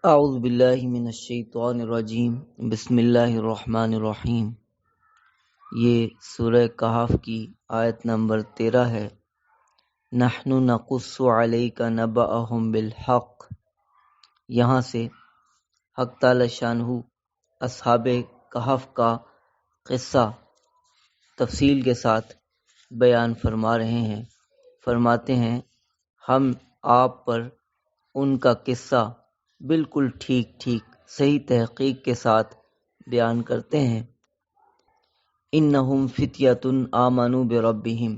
اعوذ باللہ من الشیطان الرجیم، بسم اللہ الرحمن الرحیم۔ یہ سورہ کہف کی آیت نمبر 13 ہے۔ نحن نقص علیک نبأہم بالحق۔ یہاں سے حق تعالی شانہ اصحاب کہف کا قصہ تفصیل کے ساتھ بیان فرما رہے ہیں۔ فرماتے ہیں ہم آپ پر ان کا قصہ بالکل ٹھیک صحیح تحقیق کے ساتھ بیان کرتے ہیں۔ انہم فتیۃ آمنوا بربہم،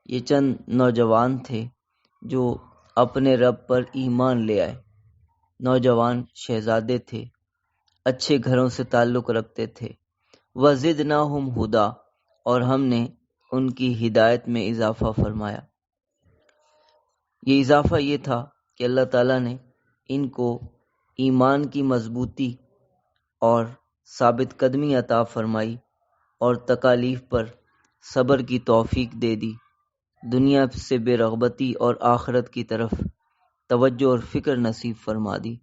یہ چند نوجوان تھے جو اپنے رب پر ایمان لے آئے۔ نوجوان شہزادے تھے، اچھے گھروں سے تعلق رکھتے تھے۔ وزدناہم ہدی، اور ہم نے ان کی ہدایت میں اضافہ فرمایا۔ یہ اضافہ یہ تھا کہ اللہ تعالیٰ نے ان کو ایمان کی مضبوطی اور ثابت قدمی عطا فرمائی اور تکالیف پر صبر کی توفیق دے دی، دنیا سے بے رغبتی اور آخرت کی طرف توجہ اور فکر نصیب فرما دی،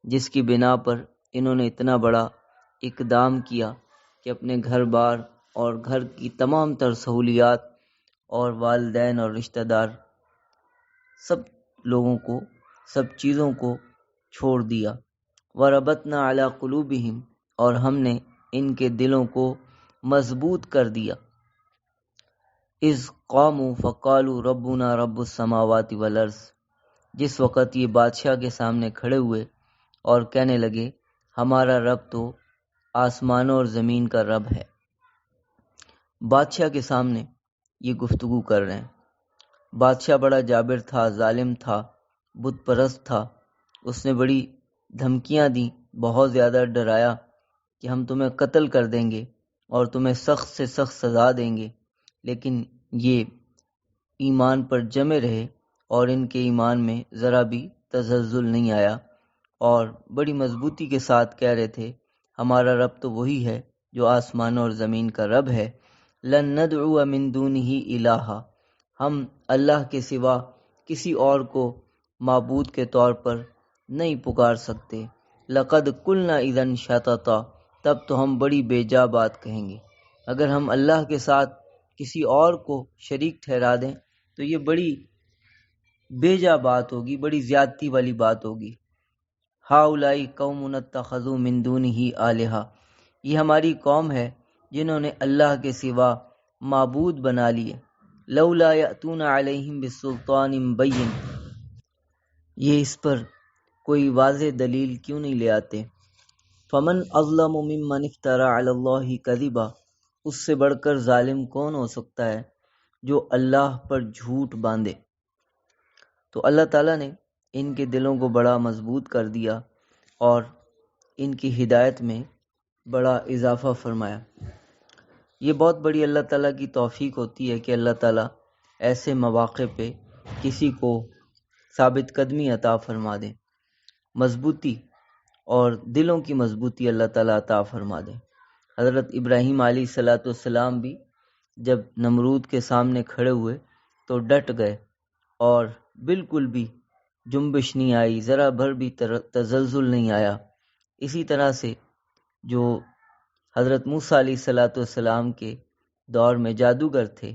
جس کی بنا پر انہوں نے اتنا بڑا اقدام کیا کہ اپنے گھر بار اور گھر کی تمام تر سہولیات اور والدین اور رشتہ دار سب لوگوں کو، سب چیزوں کو چھوڑ دیا۔ وَرَبَطْنَا عَلَىٰ قُلُوبِهِمْ، اور ہم نے ان کے دلوں کو مضبوط کر دیا۔ اِذْ قَامُوا فَقَالُوا رَبُّنَا رَبُّ السَّمَاوَاتِ وَالْأَرْضِ، جس وقت یہ بادشاہ کے سامنے کھڑے ہوئے اور کہنے لگے ہمارا رب تو آسمانوں اور زمین کا رب ہے۔ بادشاہ کے سامنے یہ گفتگو کر رہے ہیں۔ بادشاہ بڑا جابر تھا، ظالم تھا، بت پرست تھا۔ اس نے بڑی دھمکیاں دیں، بہت زیادہ ڈرایا کہ ہم تمہیں قتل کر دیں گے اور تمہیں سخت سے سخت سزا دیں گے، لیکن یہ ایمان پر جمے رہے اور ان کے ایمان میں ذرا بھی تزلزل نہیں آیا اور بڑی مضبوطی کے ساتھ کہہ رہے تھے ہمارا رب تو وہی ہے جو آسمانوں اور زمین کا رب ہے۔ لن ندعو من دونہ الہا، ہم اللہ کے سوا کسی اور کو معبود کے طور پر نہیں پکار سکتے۔ لقد قلنا اذا شططا، تب تو ہم بڑی بے جا بات کہیں گے۔ اگر ہم اللہ کے ساتھ کسی اور کو شریک ٹھہرا دیں تو یہ بڑی بے جا بات ہوگی، بڑی زیادتی والی بات ہوگی۔ ہؤلاء قوم اتخذوا من دونہ آلہہ، یہ ہماری قوم ہے جنہوں نے اللہ کے سوا معبود بنا لیے۔ لولا یأتون علیہم بسلطان بین، یہ اس پر کوئی واضح دلیل کیوں نہیں لے آتے۔ فمن اظلم ممن افترى علی اللہ کذبا، اس سے بڑھ کر ظالم کون ہو سکتا ہے جو اللہ پر جھوٹ باندھے۔ تو اللہ تعالیٰ نے ان کے دلوں کو بڑا مضبوط کر دیا اور ان کی ہدایت میں بڑا اضافہ فرمایا۔ یہ بہت بڑی اللہ تعالیٰ کی توفیق ہوتی ہے کہ اللہ تعالیٰ ایسے مواقع پہ کسی کو ثابت قدمی عطا فرما دے، مضبوطی اور دلوں کی مضبوطی اللہ تعالیٰ عطا فرما دے۔ حضرت ابراہیم علیہ السلام بھی جب نمرود کے سامنے کھڑے ہوئے تو ڈٹ گئے اور بالکل بھی جنبش نہیں آئی، ذرا بھر بھی تزلزل نہیں آیا۔ اسی طرح سے جو حضرت موسیٰ علیہ السلام کے دور میں جادوگر تھے،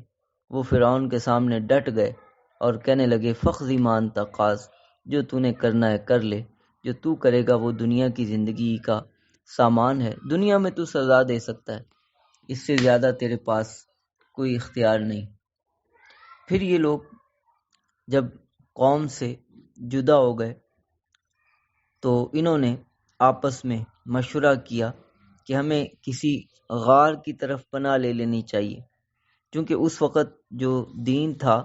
وہ فرعون کے سامنے ڈٹ گئے اور کہنے لگے فخذ ما انت قاض، جو تو نے کرنا ہے کر لے، جو تو کرے گا وہ دنیا کی زندگی کا سامان ہے، دنیا میں تو سزا دے سکتا ہے، اس سے زیادہ تیرے پاس کوئی اختیار نہیں۔ پھر یہ لوگ جب قوم سے جدا ہو گئے تو انہوں نے آپس میں مشورہ کیا کہ ہمیں کسی غار کی طرف پناہ لے لینی چاہیے، کیونکہ اس وقت جو دین تھا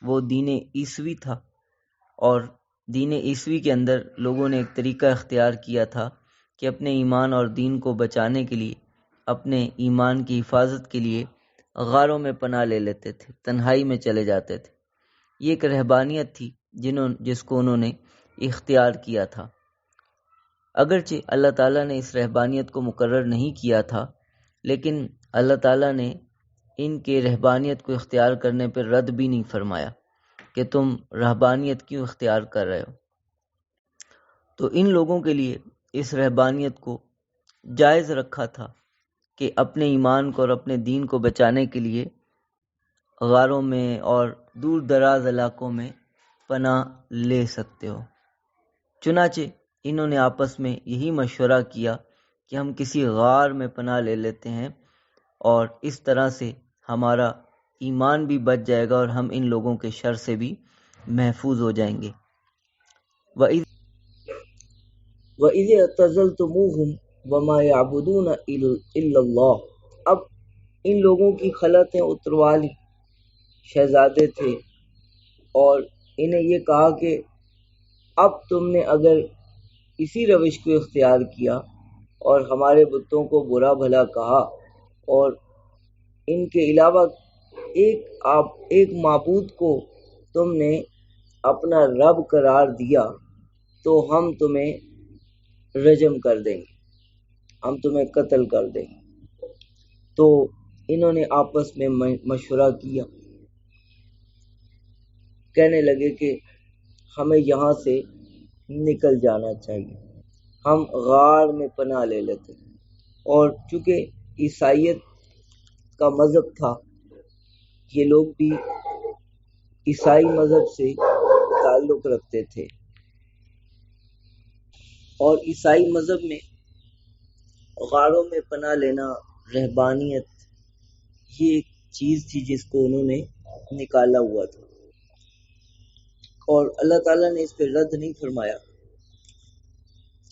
وہ دین عیسوی تھا، اور دین عیسوی کے اندر لوگوں نے ایک طریقہ اختیار کیا تھا کہ اپنے ایمان اور دین کو بچانے کے لیے، اپنے ایمان کی حفاظت کے لیے غاروں میں پناہ لے لیتے تھے، تنہائی میں چلے جاتے تھے۔ یہ ایک رہبانیت تھی جس کو انہوں نے اختیار کیا تھا۔ اگرچہ اللہ تعالیٰ نے اس رہبانیت کو مقرر نہیں کیا تھا، لیکن اللہ تعالیٰ نے ان کے رہبانیت کو اختیار کرنے پر رد بھی نہیں فرمایا، کہ تم رہبانیت کیوں اختیار کر رہے ہو؟ تو ان لوگوں کے لیے اس رہبانیت کو جائز رکھا تھا کہ اپنے ایمان کو اور اپنے دین کو بچانے کے لیے غاروں میں اور دور دراز علاقوں میں پناہ لے سکتے ہو۔ چنانچہ انہوں نے آپس میں یہی مشورہ کیا کہ ہم کسی غار میں پناہ لے لیتے ہیں، اور اس طرح سے ہمارا ایمان بھی بچ جائے گا اور ہم ان لوگوں کے شر سے بھی محفوظ ہو جائیں گے۔ وَإِذِ اعْتَزَلْتُمُوهُمْ وَمَا يَعْبُدُونَ إِلَّا اللَّهِ، اب ان لوگوں کی خلطیں اتروا لی، شہزادے تھے، اور انہیں یہ کہا کہ اب تم نے اگر اسی روش کو اختیار کیا اور ہمارے بتوں کو برا بھلا کہا اور ان کے علاوہ ایک معبود کو تم نے اپنا رب قرار دیا، تو ہم تمہیں رجم کر دیں گے، ہم تمہیں قتل کر دیں گے۔ تو انہوں نے آپس میں مشورہ کیا، کہنے لگے کہ ہمیں یہاں سے نکل جانا چاہیے، ہم غار میں پناہ لے لیتے۔ اور چونکہ عیسائیت کا مذہب تھا، یہ لوگ بھی عیسائی مذہب سے تعلق رکھتے تھے، اور عیسائی مذہب میں غاروں میں پناہ لینا، رہبانیت، یہ ایک چیز تھی جس کو انہوں نے نکالا ہوا تھا، اور اللہ تعالیٰ نے اس پہ رد نہیں فرمایا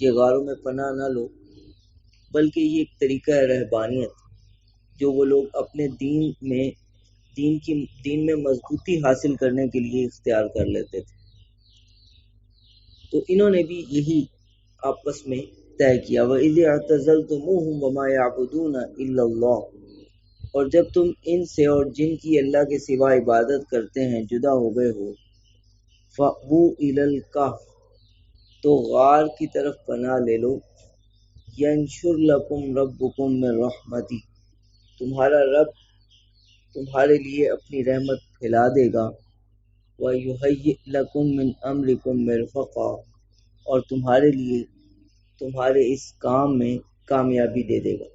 کہ غاروں میں پناہ نہ لو، بلکہ یہ ایک طریقہ ہے رہبانیت جو وہ لوگ اپنے دین میں مضبوطی حاصل کرنے کے لیے اختیار کر لیتے تھے۔ تو انہوں نے بھی یہی آپس میں طے کیا، وَإِذِ اعْتَزَلْتُمُوهُمْ وَمَا يَعْبُدُونَ إِلَّا اللَّهِ، اور جب تم ان سے اور جن کی اللہ کے سوا عبادت کرتے ہیں جدا ہو گئے ہو، فَأْوُوا إِلَى الْكَهْفِ، تو غار کی طرف پناہ لے لو، يَنشُرْ لَكُمْ رَبُّكُمْ مِنْ رَحْمَتِهِ، تمہارا رب تمہارے لیے اپنی رحمت پھیلا دے گا، وَيُهَيِّئْ لَكُمْ مِنْ أَمْرِكُمْ مِرْفَقًا، اور تمہارے لیے تمہارے اس کام میں کامیابی دے دے گا۔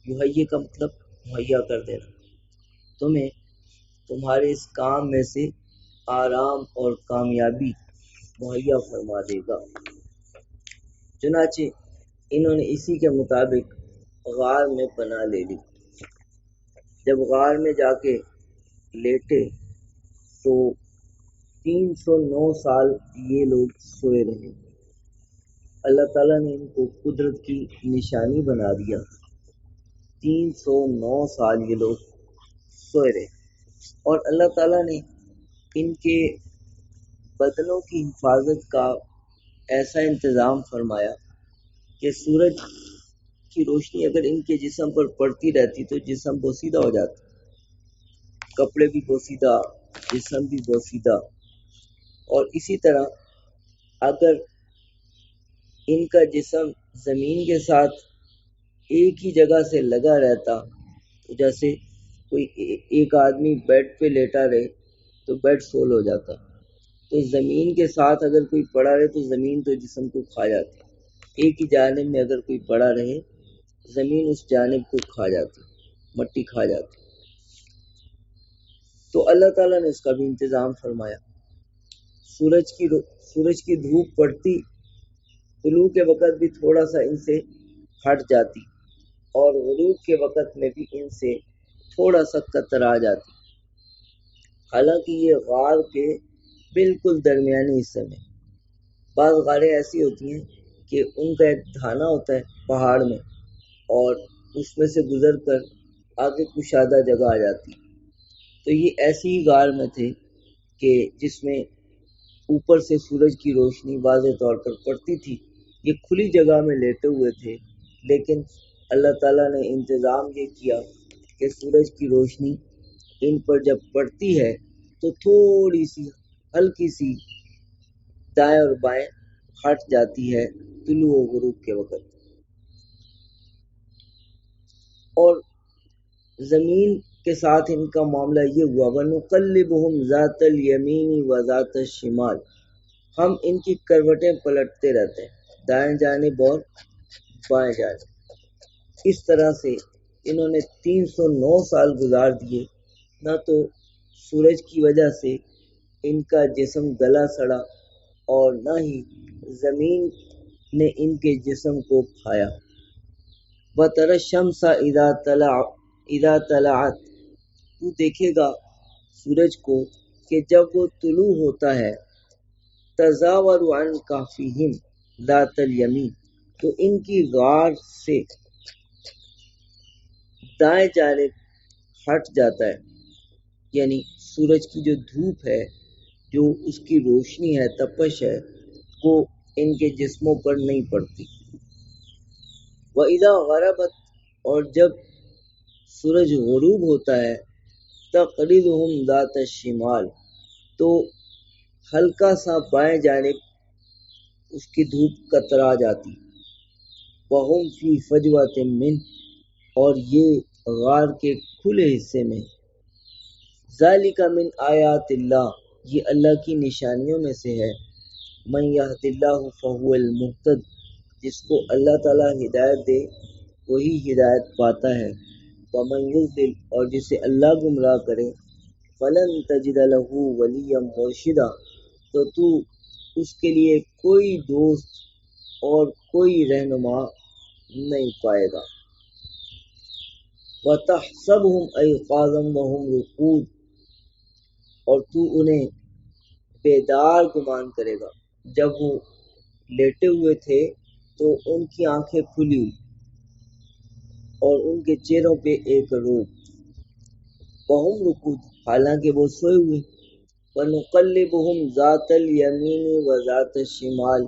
یحیی کا مطلب مہیا کر دینا، تمہیں تمہارے اس کام میں سے آرام اور کامیابی مہیا فرما دے گا۔ چنانچہ انہوں نے اسی کے مطابق غار میں پناہ لے لی۔ جب غار میں جا کے لیٹے تو 309 سال یہ لوگ سوئے رہے۔ اللہ تعالیٰ نے ان کو قدرت کی نشانی بنا دیا، 309 سال یہ لوگ سوئے رہے، اور اللہ تعالیٰ نے ان کے بدنوں کی حفاظت کا ایسا انتظام فرمایا کہ سورج کی روشنی اگر ان کے جسم پر پڑتی رہتی تو جسم بوسیدہ ہو جاتا، کپڑے بھی بوسیدہ، جسم بھی بوسیدہ، اور اسی طرح اگر ان کا جسم زمین کے ساتھ ایک ہی جگہ سے لگا رہتا، تو جیسے کوئی ایک آدمی بیڈ پہ لیٹا رہے تو بیڈ سول ہو جاتا، تو زمین کے ساتھ اگر کوئی پڑا رہے تو زمین تو جسم کو کھا جاتی، ایک ہی جانب میں اگر کوئی پڑا رہے زمین اس جانب کو کھا جاتی، مٹی کھا جاتی۔ تو اللہ تعالیٰ نے اس کا بھی انتظام فرمایا، سورج کی دھوپ پڑتی طلوع کے وقت بھی تھوڑا سا ان سے ہٹ جاتی، اور غروب کے وقت میں بھی ان سے تھوڑا سا کترا جاتی، حالانکہ یہ غار کے بالکل درمیانی حصے میں۔ بعض غاریں ایسی ہوتی ہیں کہ ان کا ایک دھانا ہوتا ہے پہاڑ میں، اور اس میں سے گزر کر آگے کشادہ جگہ آ جاتی، تو یہ ایسی ہی غار میں تھے کہ جس میں اوپر سے سورج کی روشنی واضح طور پر پڑتی تھی، یہ کھلی جگہ میں لیٹے ہوئے تھے، لیکن اللہ تعالیٰ نے انتظام یہ کیا کہ سورج کی روشنی ان پر جب پڑتی ہے تو تھوڑی سی ہلکی سی دائیں اور بائیں ہٹ جاتی ہے طلوع و غروب کے وقت، اور زمین کے ساتھ ان کا معاملہ یہ ہوا وَنُقَلِّبُهُمْ ذَاتَ الْيَمِينِ وَذَاتَ الشِّمَالِ، ہم ان کی کروٹیں پلٹتے رہتے ہیں دائیں جانب اور بائیں جانب۔ اس طرح سے انہوں نے 309 سال گزار دیے، نہ تو سورج کی وجہ سے ان کا جسم گلا سڑا اور نہ ہی زمین نے ان کے جسم کو کھایا۔ وَتَرَى الشَّمْسَ اِذَا طَلَعَتْ، تو دیکھے گا سورج کو کہ جب وہ طلوع ہوتا ہے، تَزَاوَرُ عَنْ كَهْفِهِمْ ذَاتَ الْيَمِينِ، تو ان کی غار سے دائیں جانب ہٹ جاتا ہے، یعنی سورج کی جو دھوپ ہے، جو اس کی روشنی ہے، تپش ہے، وہ ان کے جسموں پر نہیں پڑتی۔ وَإِذَا غَرَبَتْ، اور جب سورج غروب ہوتا ہے، تَقْرِضُهُمْ ذَاتَ الشِّمَالِ، تو ہلکا سا بائیں جانب اس کی دھوپ کترا جاتی۔ وَهُمْ فِي فَجْوَةٍ مِّنْهُ، اور یہ غار کے کھلے حصے میں۔ ذَلِكَ مِنْ آیاتِ اللہ، یہ اللہ کی نشانیوں میں سے ہے۔ مَن يَهْدِ اللَّهُ فَهُوَ الْمُهْتَدِ، جس کو اللہ تعالیٰ ہدایت دے وہی ہدایت پاتا ہے۔ وَمَن يُضْلِلْ، اور جسے اللہ گمراہ کرے، فَلَن تَجِدَ لَهُ وَلِيًّا مُرْشِدًا، تو اس کے لیے کوئی دوست اور کوئی رہنما نہیں پائے گا۔ وَتَحْسَبُهُمْ أَيْقَاظًا وَهُمْ رُقُودٌ، اور تو انہیں بیدار گمان کرے گا، جب وہ لیٹے ہوئے تھے تو ان کی آنکھیں کھلی ہوئی اور ان کے چہروں پہ ایک روب۔ وَهُمْ رُقُودٌ، حالانکہ وہ سوئے ہوئے۔ وَنُقَلِّبُهُمْ ذَاتَ الْيَمِينِ وَذَاتَ الشِّمَالِ،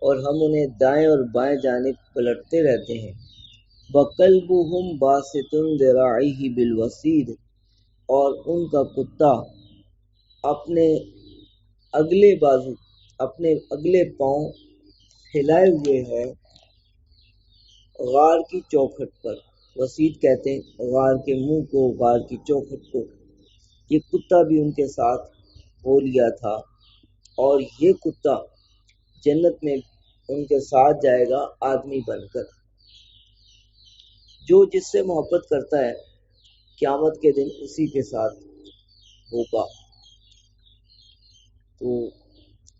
اور ہم انہیں دائیں اور بائیں جانب پلٹتے رہتے ہیں۔ وَكَلْبُهُمْ بَاسِطٌ ذِرَاعَيْهِ بِالْوَصِيدِ، اور ان کا کتا اپنے اگلے بازو، اپنے اگلے پاؤں پھیلائے ہوئے ہے غار کی چوکھٹ پر۔ وسید کہتے ہیں غار کے منہ کو، غار کی چوکھٹ کو۔ یہ کتا بھی ان کے ساتھ ہو لیا تھا، اور یہ کتا جنت میں ان کے ساتھ جائے گا آدمی بن کر۔ جو جس سے محبت کرتا ہے قیامت کے دن اسی کے ساتھ ہوگا۔ تو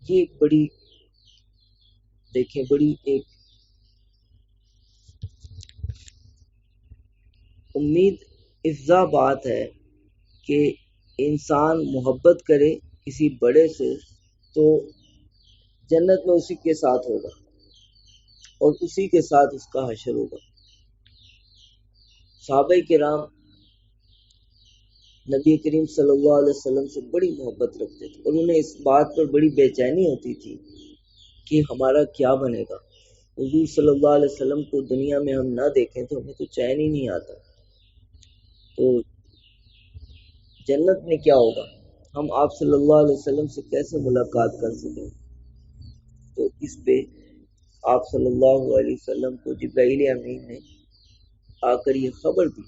یہ ایک بڑی دیکھیں بڑی ایک امید افزا بات ہے کہ انسان محبت کرے کسی بڑے سے تو جنت میں اسی کے ساتھ ہوگا اور اسی کے ساتھ اس کا حشر ہوگا۔ صحابہ کرام نبی کریم صلی اللہ علیہ وسلم سے بڑی محبت رکھتے تھے، اور انہیں اس بات پر بڑی بے چینی ہوتی تھی کہ ہمارا کیا بنے گا۔ حضور صلی اللہ علیہ وسلم کو دنیا میں ہم نہ دیکھیں تو ہمیں تو چین ہی نہیں آتا، تو جنت میں کیا ہوگا، ہم آپ صلی اللہ علیہ وسلم سے کیسے ملاقات کر سکیں۔ تو اس پہ آپ صلی اللہ علیہ وسلم کو جبرائیل امین نے آ کر یہ خبر دی،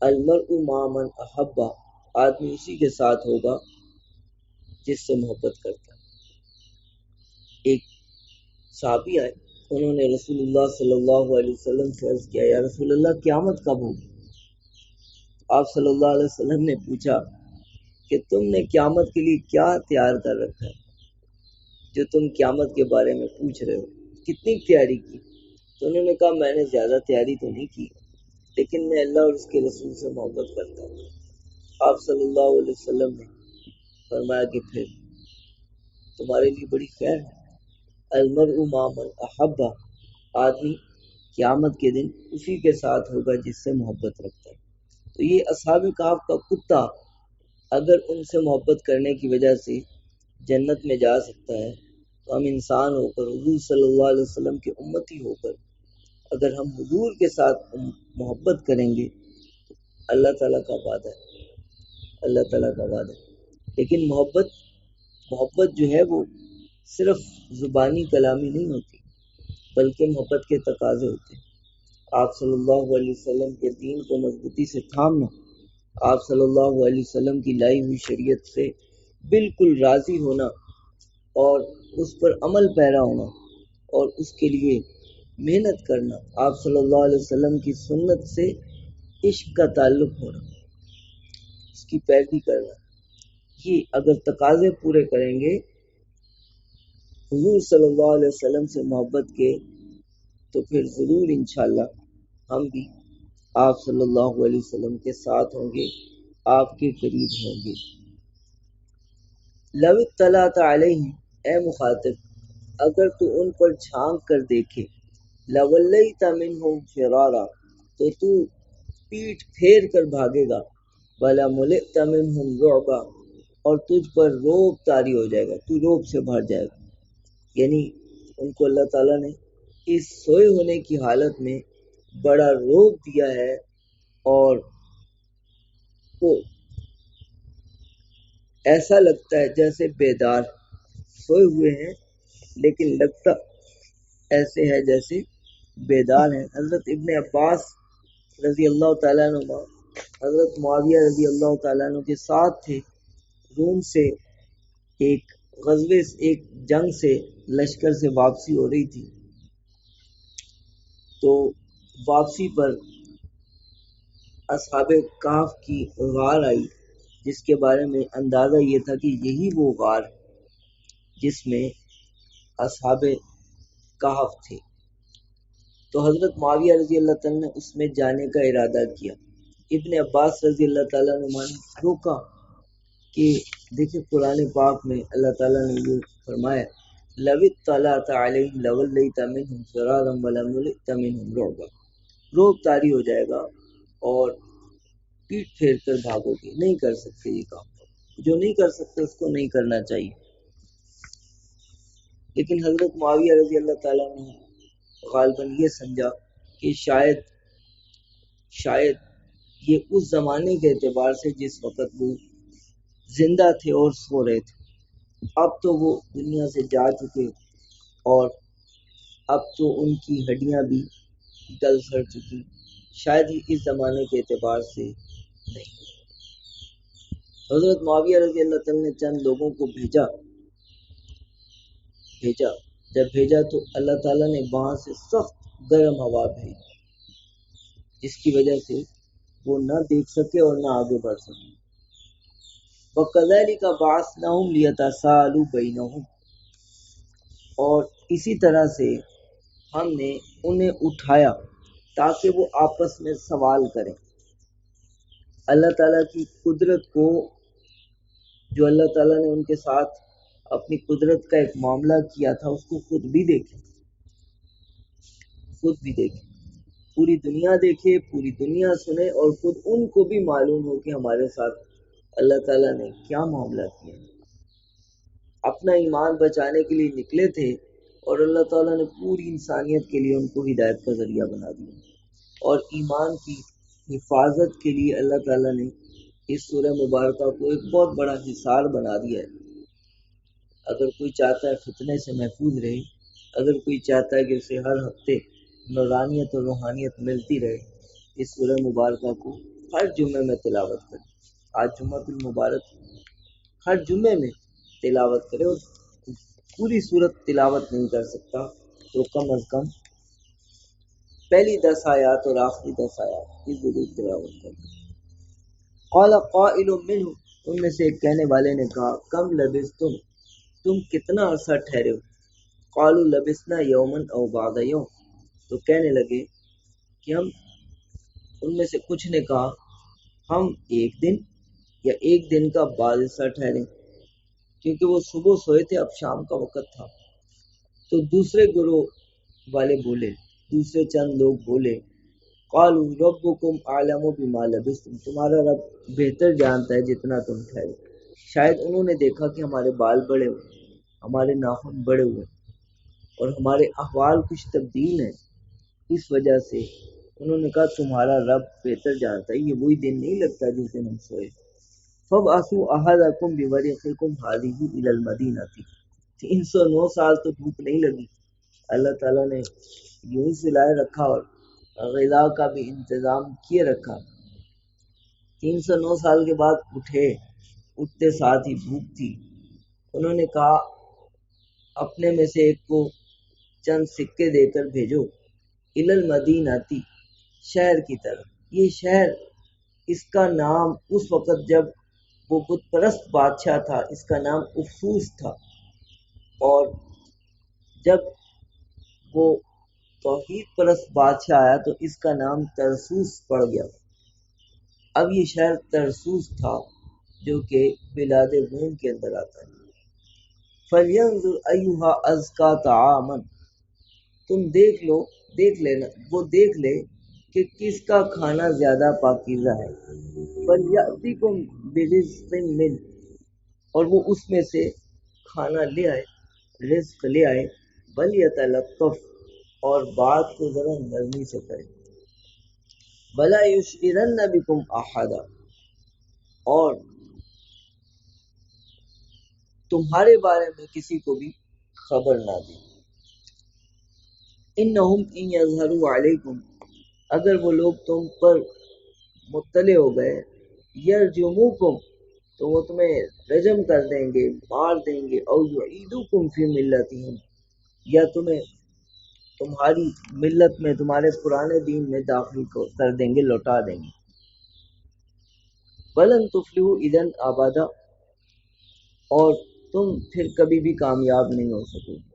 المرء مع من احب، آدمی اسی کے ساتھ ہوگا جس سے محبت کرتا ہے۔ ایک صحابی آئے، انہوں نے رسول اللہ صلی اللہ علیہ وسلم سے عرض کیا، یا رسول اللہ قیامت کب ہوگی؟ آپ صلی اللہ علیہ وسلم نے پوچھا کہ تم نے قیامت کے لیے کیا تیار کر رکھا ہے جو تم قیامت کے بارے میں پوچھ رہے ہو، کتنی تیاری کی؟ تو انہوں نے کہا میں نے زیادہ تیاری تو نہیں کی، لیکن میں اللہ اور اس کے رسول سے محبت کرتا ہوں۔ آپ صلی اللہ علیہ وسلم نے فرمایا کہ پھر تمہارے لیے بڑی خیر ہے، المرء مع من احب، آدمی قیامت کے دن اسی کے ساتھ ہوگا جس سے محبت رکھتا ہے۔ تو یہ اصحاب کہف کا کتا اگر ان سے محبت کرنے کی وجہ سے جنت میں جا سکتا ہے، تو ہم انسان ہو کر، حضور صلی اللہ علیہ وسلم کے امتی ہو کر، اگر ہم حضور کے ساتھ محبت کریں گے، اللہ تعالیٰ کا وعدہ ہے، اللہ تعالیٰ کا وعدہ ہے۔ لیکن محبت جو ہے وہ صرف زبانی کلامی نہیں ہوتی، بلکہ محبت کے تقاضے ہوتے ہیں۔ آپ صلی اللہ علیہ وسلم کے دین کو مضبوطی سے تھامنا، آپ صلی اللہ علیہ وسلم کی لائی ہوئی شریعت سے بالکل راضی ہونا اور اس پر عمل پیرا ہونا اور اس کے لیے محنت کرنا، آپ صلی اللہ علیہ وسلم کی سنت سے عشق کا تعلق ہونا، اس کی پیروی کرنا، یہ اگر تقاضے پورے کریں گے حضور صلی اللہ علیہ وسلم سے محبت کے، تو پھر ضرور انشاءاللہ ہم بھی آپ صلی اللہ علیہ وسلم کے ساتھ ہوں گے، آپ کے قریب ہوں گے۔ لو اطلعت علیہم، اے مخاطب اگر تو ان پر جھانک کر دیکھے، لولیت منہم فرارا، تو پیٹھ پھیر کر بھاگے گا، ولملئت منہم رعبا، اور تجھ پر روب طاری ہو جائے گا، تو روب سے بھر جائے گا۔ یعنی ان کو اللہ تعالیٰ نے اس سوئے ہونے کی حالت میں بڑا روب دیا ہے، اور وہ ایسا لگتا ہے جیسے بیدار سوئے ہوئے ہیں لیکن لگتا ایسے ہے جیسے بیدار ہیں۔ حضرت ابن عباس رضی اللہ تعالیٰ عنہ حضرت معاویہ رضی اللہ تعالیٰ عنہ کے ساتھ تھے، روم سے ایک غزوے ایک جنگ سے لشکر سے واپسی ہو رہی تھی، تو واپسی پر اصحاب کہف کی غار آئی، جس کے بارے میں اندازہ یہ تھا کہ یہی وہ غار جس میں اصحاب کہف تھے۔ تو حضرت معاویہ رضی اللہ تعالیٰ نے اس میں جانے کا ارادہ کیا۔ ابن عباس رضی اللہ تعالیٰ نے روکا کہ دیکھیں قرآن پاک میں اللہ تعالیٰ نے یہ فرمایا لو اطلعت علیہم لولیت منہم فرارا ولملئت منہم رعبا، روب طاری ہو جائے گا اور پیٹ پھیر کر بھاگو گے، نہیں کر سکتے یہ کام، جو نہیں کر سکتے اس کو نہیں کرنا چاہیے۔ لیکن حضرت معاویہ رضی اللہ تعالیٰ نے غالباً یہ سمجھا کہ شاید یہ اس زمانے کے اعتبار سے جس وقت وہ زندہ تھے اور سو رہے تھے، اب تو وہ دنیا سے جا چکے اور اب تو ان کی ہڈیاں بھی گل سڑ چکی، شاید ہی اس زمانے کے اعتبار سے نہیں۔ حضرت معاویہ رضی اللہ تعالیٰ نے چند لوگوں کو بھیجا، جب بھیجا تو اللہ تعالیٰ نے وہاں سے سخت گرم ہوا بھیجی، جس کی وجہ سے وہ نہ دیکھ سکے اور نہ آگے بڑھ سکے۔ وَكَذَلِكَ بَعَثْنَاهُمْ لِيَتَسَاءَلُوا بَيْنَهُمْ، اور اسی طرح سے ہم نے انہیں اٹھایا تاکہ وہ آپس میں سوال کریں۔ اللہ تعالیٰ کی قدرت کو، جو اللہ تعالیٰ نے ان کے ساتھ اپنی قدرت کا ایک معاملہ کیا تھا، اس کو خود بھی دیکھیں، پوری دنیا دیکھے، پوری دنیا سنے، اور خود ان کو بھی معلوم ہو کہ ہمارے ساتھ اللہ تعالیٰ نے کیا معاملہ کیا۔ اپنا ایمان بچانے کے لیے نکلے تھے اور اللہ تعالیٰ نے پوری انسانیت کے لیے ان کو ہدایت کا ذریعہ بنا دیا، اور ایمان کی حفاظت کے لیے اللہ تعالیٰ نے اس سورہ مبارکہ کو ایک بہت بڑا حصار بنا دیا ہے۔ اگر کوئی چاہتا ہے فتنے سے محفوظ رہے، اگر کوئی چاہتا ہے کہ اسے ہر ہفتے نورانیت اور روحانیت ملتی رہے، اس سورہ مبارکہ کو ہر جمعے میں تلاوت کرے۔ آج جمعہ المبارک، ہر جمعے میں تلاوت کرے، اور پوری سورت تلاوت نہیں کر سکتا تو کم از کم پہلی 10 آیات اور آخری 10 آیات کی ضرور تلاوت کرے۔ قال قائل منهم، ان میں سے ایک کہنے والے نے کہا کم لبثتم، تم کتنا عرصہ ٹھہرے ہو؟ قالوا لبثنا یوما او بعض یوم، تو کہنے لگے کہ ان میں سے کچھ نے کہا ہم ایک دن یا ایک دن کا بعض حصہ ٹھہرے، کیونکہ وہ صبح سوئے تھے، اب شام کا وقت تھا۔ تو دوسرے گروہ والے بولے، دوسرے چند لوگ بولے قالوا ربکم اعلم بما لبثتم، تمہارا رب بہتر جانتا ہے جتنا تم ٹھہرے۔ شاید انہوں نے دیکھا کہ ہمارے بال بڑے ہوئے، ہمارے ناخن بڑے ہوئے، اور ہمارے احوال کچھ تبدیل ہیں، اس وجہ سے انہوں نے کہا تمہارا رب بہتر جانتا ہے، یہ وہی دن نہیں لگتا جس دن ہم سوئے۔ فَابْعَثُوا أَحَدَكُمْ بِوَرِقِكُمْ هَٰذِهِ إِلَى الْمَدِينَةِ، 309 سال تو دھوپ نہیں لگی، اللہ تعالیٰ نے یوں ہی سلائے رکھا اور غذا کا بھی انتظام کیے رکھا، 309 سال کے بعد اٹھتے ساتھ ہی بھوک تھی. انہوں نے کہا اپنے میں سے ایک کو چند سکے دے کر بھیجو المدیناتی، شہر کی طرف. یہ شہر، اس کا نام اس وقت جب وہ بت پرست بادشاہ تھا اس کا نام افسوس تھا، اور جب وہ توحید پرست بادشاہ آیا تو اس کا نام ترسوس پڑ گیا. اب یہ شہر ترسوس تھا جو کہ بلاد روم کے اندر آتا ہے. فَلْيَنْظُرْ أَيُّهَا أَزْكَىٰ طَعَامًا، تم دیکھ لینا، وہ دیکھ لے کہ کس کا کھانا زیادہ پاکیزہ ہے. فَلْيَأْتِكُمْ بِرِزْقٍ مِّنْهُ، اور وہ اس میں سے کھانا لے آئے، رزق لے آئے. وَلْيَتَلَطَّفْ، اور بات کو ذرا نرمی سے کرے. وَلَا يُشْعِرَنَّ بِكُمْ أَحَدًا، اور تمہارے بارے میں کسی کو بھی خبر نہ دیں. اِنَّهُمْ إِنْ يَظْهَرُوا عَلَيْكُمْ، اگر وہ لوگ تم پر مطلع ہو گئے، يَرْجُمُوكُمْ، تو وہ تمہیں رجم کر دیں گے، مار دیں گے. او يُعِيدُوكُمْ فِي مِلَّتِهِمْ، یا تمہیں تمہاری ملت میں، تمہارے پرانے دین میں داخل کر دیں گے، لوٹا دیں گے. وَلَن تُفْلِحُوا إِذًا أَبَدًا، اور تم پھر کبھی بھی کامیاب نہیں ہو سکو گے.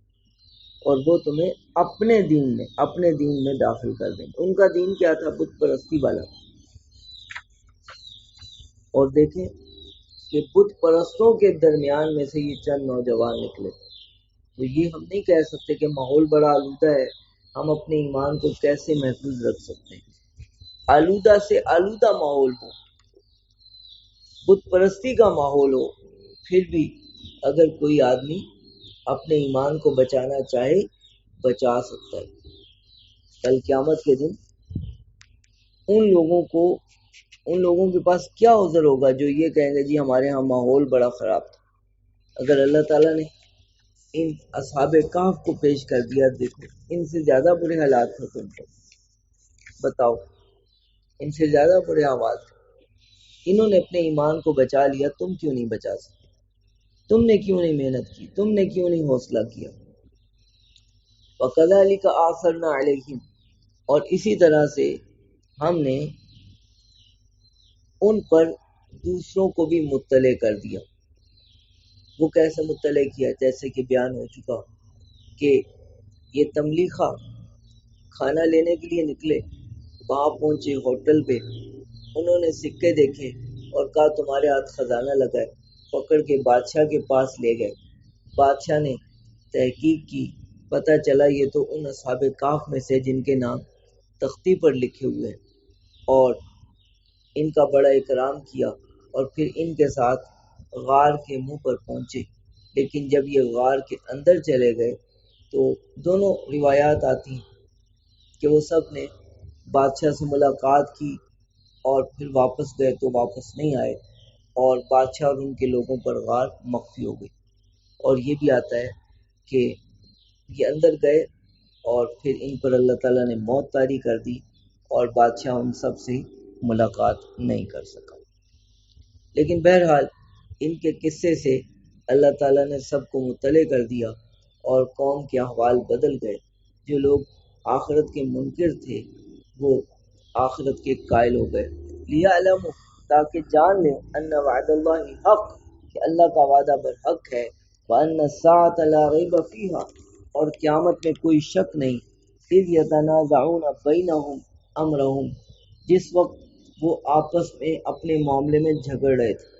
اور وہ تمہیں اپنے دین میں داخل کر دیں گے. ان کا دین کیا تھا؟ بت پرستی والا. اور دیکھیں کہ بت پرستوں کے درمیان میں سے یہ چند نوجوان نکلے. تو یہ ہم نہیں کہہ سکتے کہ ماحول بڑا آلودہ ہے، ہم اپنے ایمان کو کیسے محفوظ رکھ سکتے ہیں. آلودہ سے آلودہ ماحول ہو، بت پرستی کا ماحول ہو، پھر بھی اگر کوئی آدمی اپنے ایمان کو بچانا چاہے بچا سکتا ہے. کل قیامت کے دن ان لوگوں کے پاس کیا عذر ہوگا جو یہ کہیں گے جی ہمارے ہاں ماحول بڑا خراب تھا. اگر اللہ تعالیٰ نے ان اصحاب کہف کو پیش کر دیا، دیکھو ان سے زیادہ برے حالات تھے تم کو، بتاؤ ان سے زیادہ برے حالات تھے. انہوں نے اپنے ایمان کو بچا لیا، تم کیوں نہیں بچا سکتے؟ تم نے کیوں نہیں محنت کی؟ تم نے کیوں نہیں حوصلہ کیا؟ وَكَذَلِكَ أَعْثَرْنَا عَلَيْهِمْ، اور اسی طرح سے ہم نے ان پر دوسروں کو بھی مطلع کر دیا. وہ کیسے مطلع کیا؟ جیسے کہ بیان ہو چکا کہ یہ تملیخہ کھانا لینے کے لیے نکلے، وہاں پہنچے ہوٹل پہ، انہوں نے سکے دیکھے اور کہا تمہارے ہاتھ خزانہ لگا ہے. پکڑ کے بادشاہ کے پاس لے گئے. بادشاہ نے تحقیق کی، پتہ چلا یہ تو ان اصحاب کہف میں سے جن کے نام تختی پر لکھے ہوئے ہیں، اور ان کا بڑا اکرام کیا. اور پھر ان کے ساتھ غار کے منہ پر پہنچے. لیکن جب یہ غار کے اندر چلے گئے تو دونوں روایات آتی ہیں کہ وہ سب نے بادشاہ سے ملاقات کی اور پھر واپس گئے تو واپس نہیں آئے، اور بادشاہ اور ان کے لوگوں پر غار مخفی ہو گئی. اور یہ بھی آتا ہے کہ یہ اندر گئے اور پھر ان پر اللہ تعالیٰ نے موت طاری کر دی اور بادشاہ ان سب سے ملاقات نہیں کر سکا. لیکن بہرحال ان کے قصے سے اللہ تعالیٰ نے سب کو مطلع کر دیا اور قوم کے احوال بدل گئے. جو لوگ آخرت کے منکر تھے وہ آخرت کے قائل ہو گئے. لِيَعْلَمُوا، تاکہ جان لیں، ان وعد اللہ حق، کہ اللہ کا وعدہ برحق ہے. وَأَنَّ السَّاعَةَ لَا رَيْبَ فِيهَا، اور قیامت میں کوئی شک نہیں. اِذْ يَتَنَازَعُونَ بَيْنَهُمْ أَمْرَهُمْ، جس وقت وہ آپس میں اپنے معاملے میں جھگڑ رہے تھے.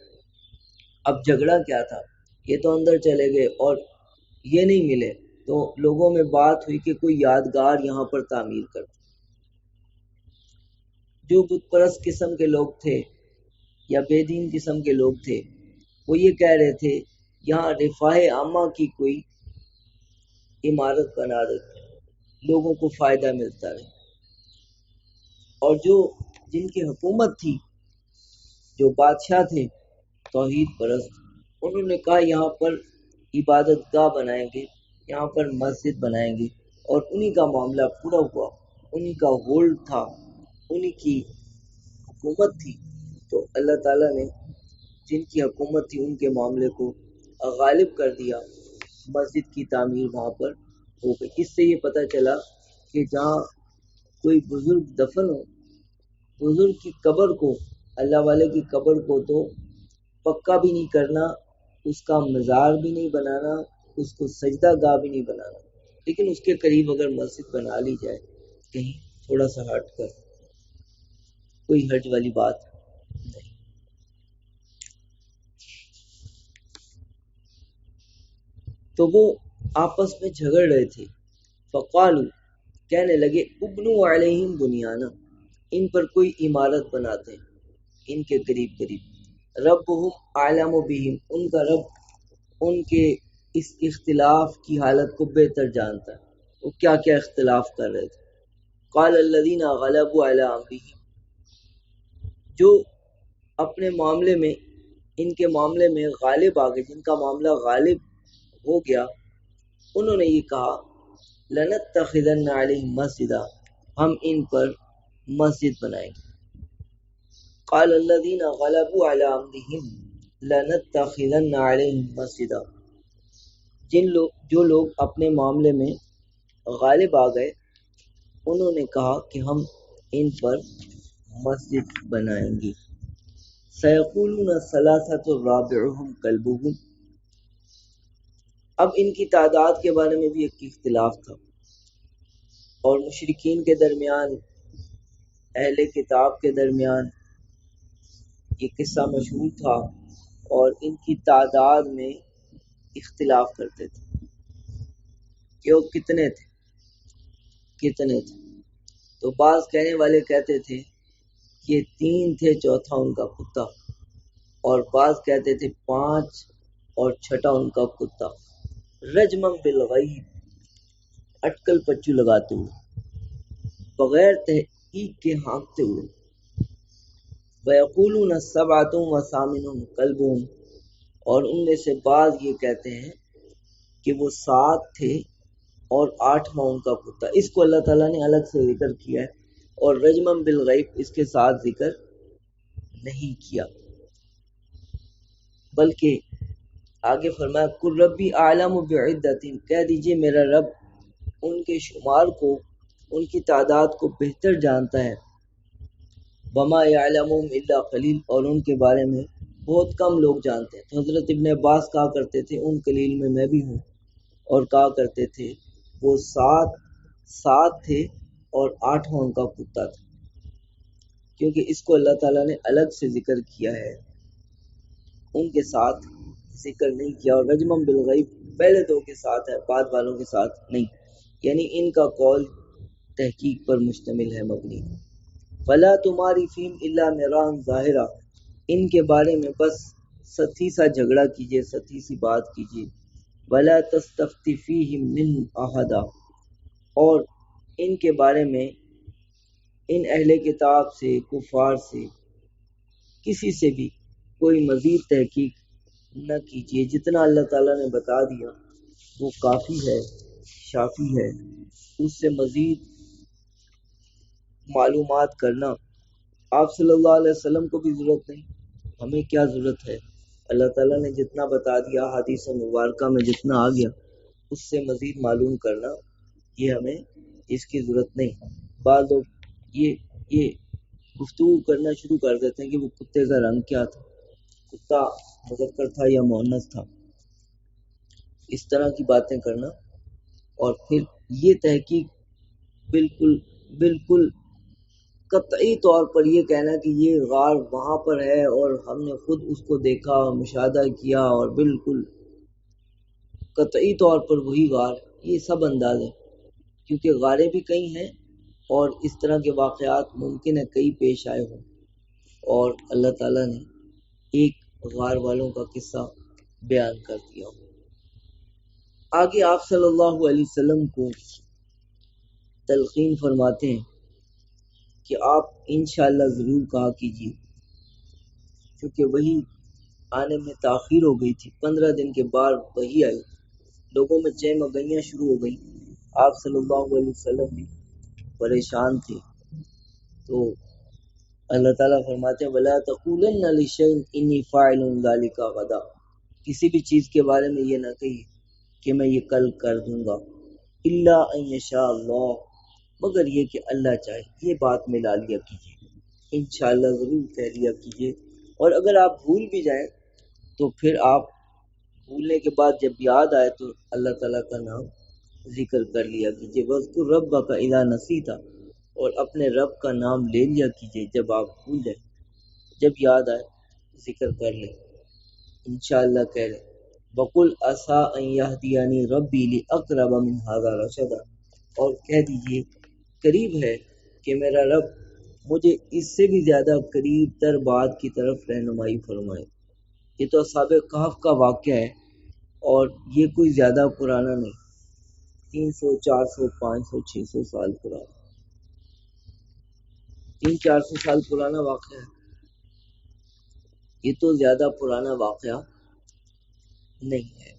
اب جھگڑا کیا تھا؟ یہ تو اندر چلے گئے اور یہ نہیں ملے، تو لوگوں میں بات ہوئی کہ کوئی یادگار یہاں پر تعمیر کر. جو بت پرست قسم کے لوگ تھے یا بے دین قسم کے لوگ تھے وہ یہ کہہ رہے تھے یہاں رفاہ عامہ کی کوئی عمارت بنا دیتے، لوگوں کو فائدہ ملتا رہے. اور جن کی حکومت تھی، جو بادشاہ تھے توحید پرست، انہوں نے کہا یہاں پر عبادت گاہ بنائیں گے، یہاں پر مسجد بنائیں گے. اور انہی کا معاملہ پورا ہوا، انہی کا ہولڈ تھا، انہی کی حکومت تھی. تو اللہ تعالیٰ نے جن کی حکومت تھی ان کے معاملے کو غالب کر دیا، مسجد کی تعمیر وہاں پر ہو گئی۔ اس سے یہ پتہ چلا کہ جہاں کوئی بزرگ دفن ہو، بزرگ کی قبر کو، اللہ والے کی قبر کو تو پکا بھی نہیں کرنا، اس کا مزار بھی نہیں بنانا، اس کو سجدہ گاہ بھی نہیں بنانا، لیکن اس کے قریب اگر مسجد بنا لی جائے کہیں تھوڑا سا ہٹ کر، کوئی حرج والی بات نہیں۔ تو وہ آپس میں جھگڑ رہے تھے، فقالو کہنے لگے ابنو علیہم بنیانا، ان پر کوئی عمارت بناتے ہیں، ان کے قریب قریب، ربہم اعلم بہم، ان کا رب ان کے اس اختلاف کی حالت کو بہتر جانتا ہے، وہ کیا کیا اختلاف کر رہے تھے۔ قال الذین غلبوا علی امرہم، جو اپنے معاملے میں، ان کے معاملے میں غالب آ گئے، جن کا معاملہ غالب ہو گیا، انہوں نے یہ کہا لنتخذن علیہم مسجدا، ہم ان پر مسجد بنائیں گے۔ قال الذین غلبوا علی امرہم لنتخذن علیہم مسجدا، جو لوگ اپنے معاملے میں غالب آ گئے انہوں نے کہا کہ ہم ان پر مسجد بنائیں گے۔ سیقولون ثلاثۃ رابعہم کلبہم، اب ان کی تعداد کے بارے میں بھی ایک اختلاف تھا، اور مشرکین کے درمیان، اہل کتاب کے درمیان یہ قصہ مشہور تھا، اور ان کی تعداد میں اختلاف کرتے تھے کہ وہ کتنے تھے۔ تو بعض کہنے والے کہتے تھے کہ 3 تھے، چوتھا ان کا کتا، اور بعض کہتے تھے 5 اور چھٹا ان کا کتا، رجمم بالغیب، اٹکل پچو لگاتے ہوئے، بغیر تحقیق کے ہانکتے ہوئے، وَيَقُولُونَ سَبْعَةٌ وَثَامِنُهُمْ كَلْبُهُمْ، اور ان میں سے بعض یہ کہتے ہیں کہ وہ 7 تھے اور 8واں ان کا کتا۔ اس کو اللہ تعالیٰ نے الگ سے ذکر کیا ہے، اور رجمم بالغیب اس کے ساتھ ذکر نہیں کیا، بلکہ آگے فرمایا قُلْ رَبِّي أَعْلَمُ بِعِدَّتِهِمْ، کہہ دیجئے میرا رب ان کے شمار کو، ان کی تعداد کو بہتر جانتا ہے، وَمَا يَعْلَمُهُمْ إِلَّا قَلِيلٌ، اور ان کے بارے میں بہت کم لوگ جانتے ہیں۔ تو حضرت ابن عباس کہا کرتے تھے ان قلیل میں میں بھی ہوں، اور کہا کرتے تھے وہ 7 تھے اور 8واں ان کا کتا تھا، کیونکہ اس کو اللہ تعالیٰ نے الگ سے ذکر کیا ہے، ان کے ساتھ ذکر نہیں کیا، اور رجمم بالغیب پہلے 2 کے ساتھ ہے، بعد والوں کے ساتھ نہیں، یعنی ان کا قول تحقیق پر مشتمل ہے، مبنی۔ فَلَا تُمَارِ فِيهِمْ إِلَّا مِرَاءً ظَاهِرًا، ان کے بارے میں بس سطحی سا جھگڑا کیجئے، سطحی سی بات کیجئے، وَلَا تَسْتَفْتِ فِيهِمْ مِنْهُمْ أَحَدًا، اور ان کے بارے میں ان اہل کتاب سے، کفار سے، کسی سے بھی کوئی مزید تحقیق نہ کیجئے، جتنا اللہ تعالیٰ نے بتا دیا وہ کافی ہے، شافی ہے، اس سے مزید معلومات کرنا آپ صلی اللہ علیہ وسلم کو بھی ضرورت نہیں، ہمیں کیا ضرورت ہے؟ اللہ تعالیٰ نے جتنا بتا دیا، حدیث مبارکہ میں جتنا آ گیا، اس سے مزید معلوم کرنا یہ ہمیں اس کی ضرورت نہیں۔ بعض لوگ یہ گفتگو کرنا شروع کر دیتے ہیں کہ وہ کتے کا رنگ کیا تھا، کتا مذکر تھا یا مؤنث تھا، اس طرح کی باتیں کرنا، اور پھر یہ تحقیق بالکل قطعی طور پر یہ کہنا کہ یہ غار وہاں پر ہے اور ہم نے خود اس کو دیکھا، مشاہدہ کیا، اور بالکل قطعی طور پر وہی غار، یہ سب انداز ہے، کیونکہ غاریں بھی کئی ہیں اور اس طرح کے واقعات ممکن ہے کئی پیش آئے ہوں، اور اللہ تعالیٰ نے ایک غار والوں کا قصہ بیان کر دیا ہو۔ آگے آپ صلی اللہ علیہ وسلم کو تلقین فرماتے ہیں کہ آپ انشاءاللہ ضرور کہا کیجیے، کیونکہ وہی آنے میں تاخیر ہو گئی تھی، 15 دن کے بعد وہی آئی، لوگوں میں چہمگئیاں شروع ہو گئی، آپ صلی اللہ علیہ وسلم بھی پریشان تھے، تو اللہ تعالیٰ فرماتے ہیں وَلَا تَقُولَنَّ لِشَيْءٍ إِنِّي فَاعِلٌ ذَلِكَ غَدًا، کسی بھی چیز کے بارے میں یہ نہ کہیے کہ میں یہ کل کر دوں گا، الا ان یشاء اللہ، مگر یہ کہ اللہ چاہے، یہ بات ملا لیا کیجیے، انشاءاللہ ضرور کہہ لیا کیجیے۔ اور اگر آپ بھول بھی جائیں تو پھر آپ بھولنے کے بعد جب یاد آئے تو اللہ تعالیٰ کا نام ذکر کر لیا کیجیے۔ وَاذْكُرْ رَبَّكَ إِذَا نَسِيتَ، اور اپنے رب کا نام لے لیا کیجیے جب آپ بھول جائیں، جب یاد آئے ذکر کر لیں، انشاءاللہ کہہ لیں۔ وَقُلْ عَسَىٰ أَن يَهْدِيَنِي رَبِّي لِأَقْرَبَ مِنْ هَٰذَا رَشَدًا، اور کہہ دیجئے قریب ہے کہ میرا رب مجھے اس سے بھی زیادہ قریب تر بات کی طرف رہنمائی فرمائے۔ یہ تو اصحاب کہف کا واقعہ ہے اور یہ کوئی زیادہ پرانا نہیں، 300 400 500 600 سال پرانا، 300 400 سال پرانا واقعہ ہے، یہ تو زیادہ پرانا واقعہ نہیں ہے۔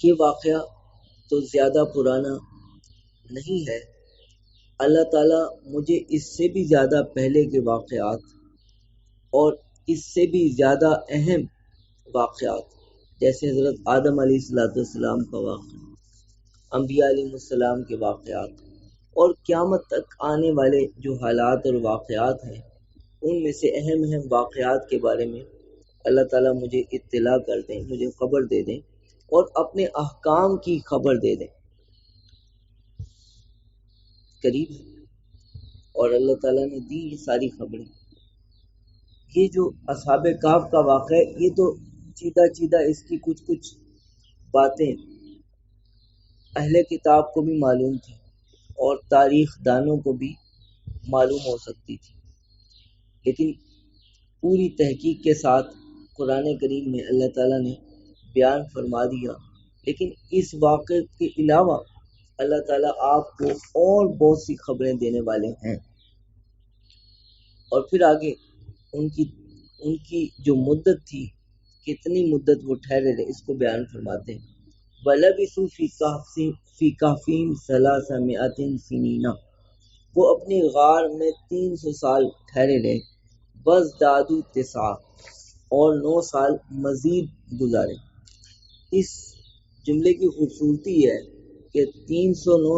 یہ واقعہ تو زیادہ پرانا نہیں ہے، اللہ تعالیٰ مجھے اس سے بھی زیادہ پہلے کے واقعات اور اس سے بھی زیادہ اہم واقعات، جیسے حضرت آدم علیہ السلام کا واقعہ، انبیاء علیہ السلام کے واقعات، اور قیامت تک آنے والے جو حالات اور واقعات ہیں ان میں سے اہم واقعات کے بارے میں اللہ تعالیٰ مجھے اطلاع کر دیں، مجھے خبر دے دیں اور اپنے احکام کی خبر دے دیں، قریب ہے۔ اور اللہ تعالیٰ نے دی یہ ساری خبریں۔ یہ جو اصحاب کہف کا واقعہ ہے یہ تو چیدہ اس کی کچھ باتیں اہل کتاب کو بھی معلوم تھی اور تاریخ دانوں کو بھی معلوم ہو سکتی تھی، لیکن پوری تحقیق کے ساتھ قرآن کریم میں اللہ تعالیٰ نے بیان فرما دیا۔ لیکن اس واقعے کے علاوہ اللہ تعالیٰ آپ کو اور بہت سی خبریں دینے والے ہیں، اور پھر آگے ان کی جو مدت تھی، کتنی مدت وہ ٹھہرے رہے، اس کو بیان فرماتے ہیں۔ وَلَبِثُوا فِي كَهْفِهِمْ 300 سِنِينَ، وہ اپنی غار میں 300 سال ٹھہرے رہے، وَازْدَادُوا 9 اور 9 سال مزید گزارے۔ اس جملے کی خوبصورتی ہے کہ 309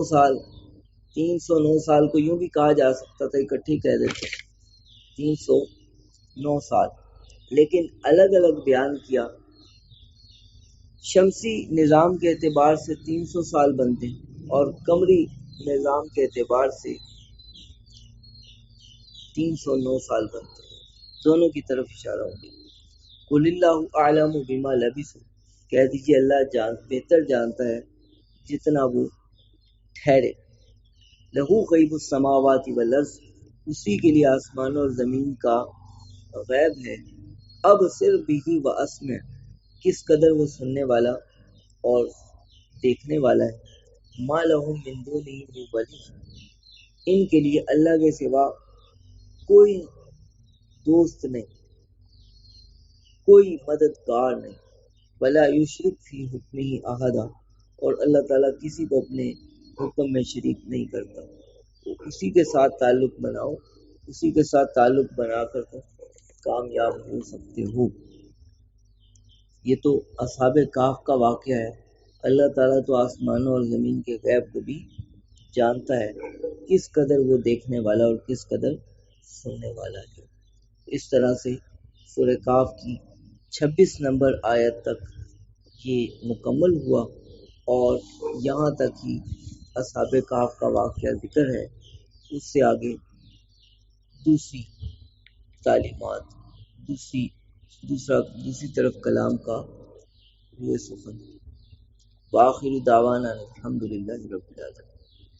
سال کو یوں بھی کہا جا سکتا تھا، اکٹھے کہہ دیتے 309 سال، لیکن الگ الگ بیان کیا۔ شمسی نظام کے اعتبار سے 300 سال بنتے ہیں اور قمری نظام کے اعتبار سے 309 سال بنتے ہیں، دونوں کی طرف اشارہ ہوگی۔ قُلِ اللَّهُ أَعْلَمُ بِمَا لَبِثُوا، کہہ دیجئے اللہ بہتر جانتا ہے جتنا وہ ٹھہرے۔ لَهُ غیب السماوات والارض، اسی کے لیے آسمانوں اور زمین کا غیب ہے۔ ابصر بہ واسمع، کس قدر وہ سننے والا اور دیکھنے والا ہے۔ ما لہم من دونہ من ولی، ان کے لیے اللہ کے سوا کوئی دوست نہیں، کوئی مددگار نہیں۔ ولا یشرک فی حکمہ احدا، اور اللہ تعالیٰ کسی کو اپنے حکم میں شریک نہیں کرتا۔ تو اسی کے ساتھ تعلق بناؤ، اسی کے ساتھ تعلق بنا کر تم کامیاب ہو سکتے ہو۔ یہ تو اصحاب کہف کا واقعہ ہے۔ اللہ تعالیٰ تو آسمانوں اور زمین کے غیب کو بھی جانتا ہے، کس قدر وہ دیکھنے والا اور کس قدر سننے والا ہے۔ اس طرح سے سورہ کہف کی 26 نمبر آیت تک یہ مکمل ہوا، اور یہاں تک ہی اصحاب کہف کا واقعہ ذکر ہے۔ اس سے آگے دوسری تعلیمات، دوسری طرف کلام کا روئے سخن۔ وآخر دعوانا الحمدللہ رب العالمین۔